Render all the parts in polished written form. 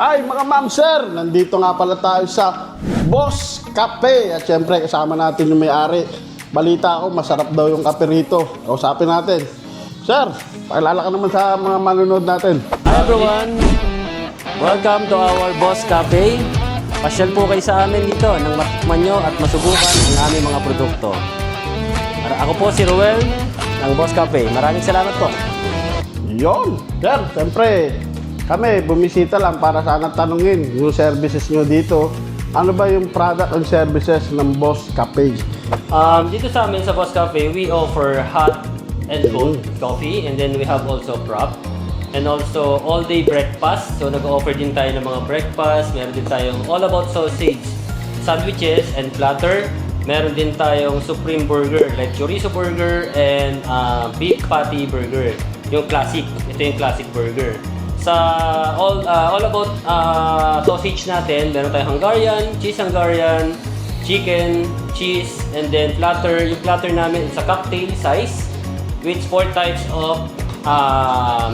Ay mga ma'am sir, nandito nga pala tayo sa Boss Cafe. At syempre kasama natin yung may-ari. Balita ko, masarap daw yung kape rito. Kausapin natin. Sir, pakilala ka naman sa mga manunod natin. Hi everyone! Welcome to our Boss Cafe. Pasyal po kayo sa amin dito nang matikman nyo at masubukan ang aming mga produkto. Ako po si Ruel ng Boss Cafe. Maraming salamat po. Yon, sir, syempre kami bumisita lang para sana tanungin yung services nyo dito. Ano ba yung product and services ng Boss Cafe? Dito sa amin sa Boss Cafe, we offer hot and cold coffee, and then we have also prop and also all-day breakfast. So nag-offer din tayo ng mga breakfast. Meron din tayong all about sausage sandwiches and platter. Meron din tayong supreme burger like chorizo burger and beef patty burger. Yung classic. Ito yung classic burger. Sa all about sausage natin, meron tayong Hungarian, chicken, cheese, and then platter. Yung platter namin is a cocktail size with 4 types of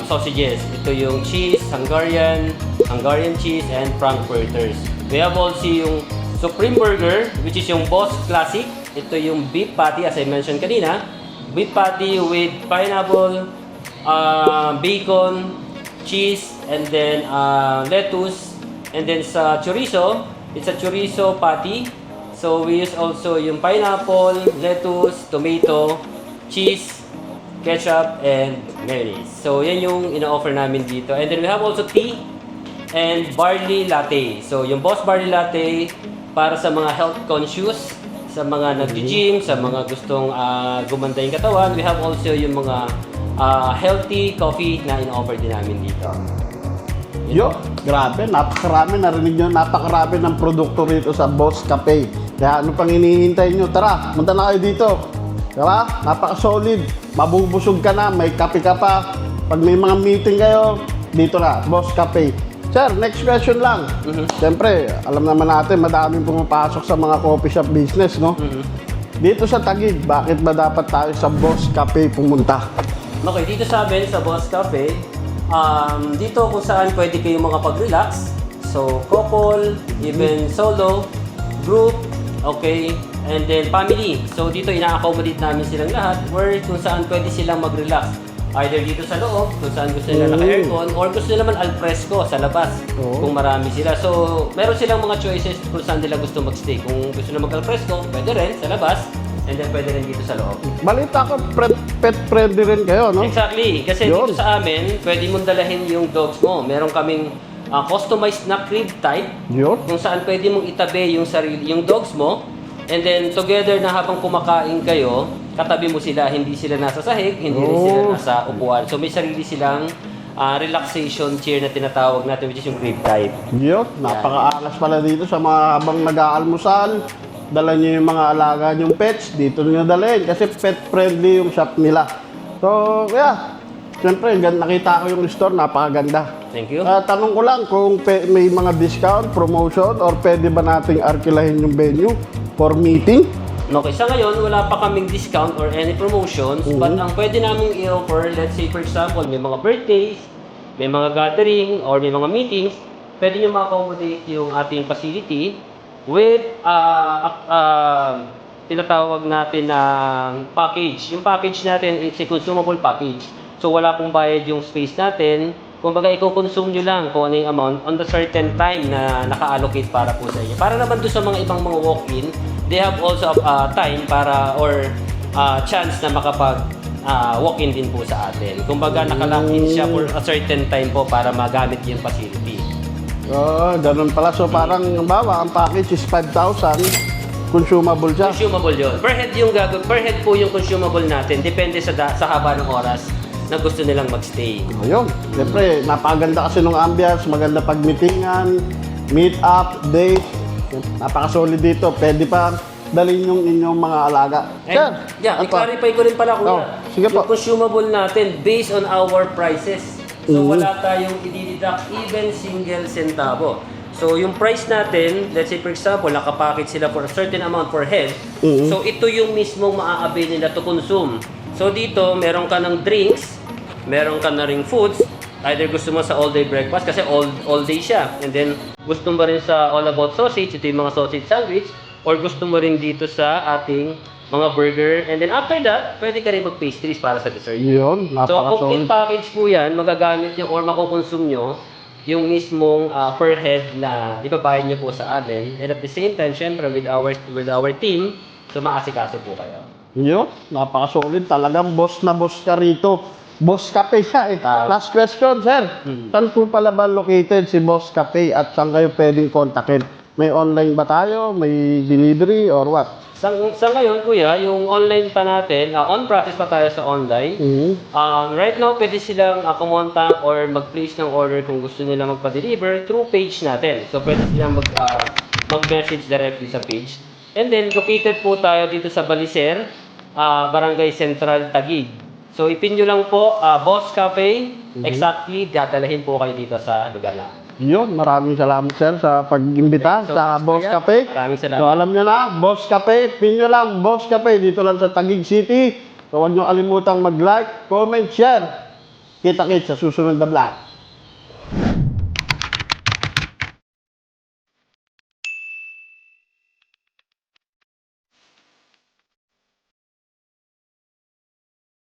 sausages. Ito yung cheese, Hungarian cheese, and frankfurters. We have also yung Supreme Burger, which is yung Boss Classic. Ito yung beef patty, as I mentioned kanina. Beef patty with pineapple, bacon, cheese, and then lettuce. And then sa chorizo, it's a chorizo patty. So we use also yung pineapple, lettuce, tomato, cheese, ketchup, and mayonnaise. So yan yung ina-offer namin dito. And then we have also tea and barley latte. So yung Boss Barley Latte para sa mga health conscious, sa mga nag-gym, sa mga gustong gumanda yung katawan. We have also yung mga healthy coffee na ina-offer din namin dito. Yo, grabe, napakarami, narinig nyo, napakarami ng produkto rito sa Boss Cafe. Kaya ano pang hinihintay nyo? Tara, punta na kayo dito. Diba? Napaka-solid. Mabubusog ka na, may kape ka pa. Pag may mga meeting kayo, dito na, Boss Cafe. Sir, next question lang. Siyempre, alam naman natin, madaming pumapasok sa mga coffee shop business, no? Dito sa Taguig, bakit ba dapat tayo sa Boss Cafe pumunta? Okay, dito sa amin, sa Boss Cafe, dito kung saan pwede kayong makapag-relax. So, couple, even solo, group, okay, and then family. So, dito ina-accommodate namin silang lahat where kung saan pwede silang mag-relax. Either dito sa loob, kung saan gusto nila naka-aircon, or gusto nila naman al fresco sa labas, kung marami sila. So, meron silang mga choices kung saan nila gusto mag-stay. Kung gusto nila mag-al fresco, pwede rin sa labas, and then pwede rin dito sa loob. Balita ko, pet friendly rin kayo, no? Exactly. Kasi Yun. dito sa amin, pwede mong dalahin yung dogs mo. Meron kaming customized na crib type Yun. kung saan pwede mong itabi yung dogs mo. And then together na habang kumakain kayo, katabi mo sila, hindi sila nasa sahig, hindi rin sila nasa upuan. So may sarili silang relaxation chair na tinatawag natin, which is yung crib type. Yun, napaka-angas pala dito sa mga habang nag-aalmusal. Dala nyo yung mga alaga nyong pets, dito nyo dalhin kasi pet friendly yung shop nila. So, kaya, siyempre, nakita ko yung store, napakaganda. Thank you. Tanong ko lang kung may mga discount, promotion, or pwede ba nating arkilahin yung venue for meeting? Okay, sa ngayon, wala pa kaming discount or any promotions, but ang pwede naming i-offer, let's say for example, may mga birthdays, may mga gathering, or may mga meetings, pwede nyo ma-accommodate yung ating facility with tinatawag natin na package. Yung package natin is a consumable package. So wala pong bayad yung space natin. Kumbaga, i-consume nyo lang kung ano yung amount on the certain time na naka-allocate para po sa inyo. Para naman doon sa mga ibang mga walk-in, they have also time para or chance na makapag walk-in din po sa atin. Kumbaga, naka-lock-in siya for a certain time po para magamit yung facility. Ganun pala. So, parang, bawa, ang package is 5,000. Consumable siya. Consumable yun. Per head po yung consumable natin. Depende sa haba ng oras na gusto nilang magstay. Ayun. Siyempre, napakaganda kasi nung ambience, maganda pag-meetingan, meet up, date. Napaka-solid dito. Pwede pa dalhin yung inyong mga alaga. Sir, Yeah, ano pa? i-clarify ko rin pala, kuya. Sige po. Yung consumable natin based on our prices. So wala tayong i-deduct even single centavo. So yung price natin, let's say for example, nakapackage sila for a certain amount per head. So ito yung mismong maa-avail nila to consume. So dito, meron ka ng drinks, meron ka na ring foods, Either gusto mo sa all-day breakfast kasi all day siya. And then, gusto mo rin sa all about sausage, ito yung mga sausage sandwich. Or gusto mo rin dito sa ating mga burger. And then after that, pwede ka rin mag-pastries para sa dessert. Yun, So, napaka-solid. complete package po yan, magagamit nyo or makukonsume nyo yung mismong per head na ipabayad nyo po sa amin. And at the same time, syempre, with our team, so maasikaso po kayo. Yun, napaka-solid. Talagang boss na boss ka rito. Boss Cafe siya eh. Tama. Last question, sir. Saan po pala ba located si Boss Cafe at saan kayo pwedeng kontakin? May online ba tayo? May delivery or what? Sa ngayon, kuya, yung online pa natin, on process pa tayo sa online. Right now, pwede silang kumontak or mag-place ng order kung gusto nila magpa-deliver through page natin. So, pwede silang mag-message directly sa page. And then, located po tayo dito sa Balicer, Barangay Central, Taguig. So, ipin nyo lang po, Boss Cafe, exactly, dadalahin po kayo dito sa lugar na. Yun, maraming salamat sir sa pag-imbita So, sa Boss kuya, Cafe. maraming salamat. So alam nyo na, Boss Cafe, pin nyo lang, Boss Cafe, dito lang sa Taguig City. So huwag nyo kalimutang mag-like, comment, share. Kita-kits sa susunod na vlog.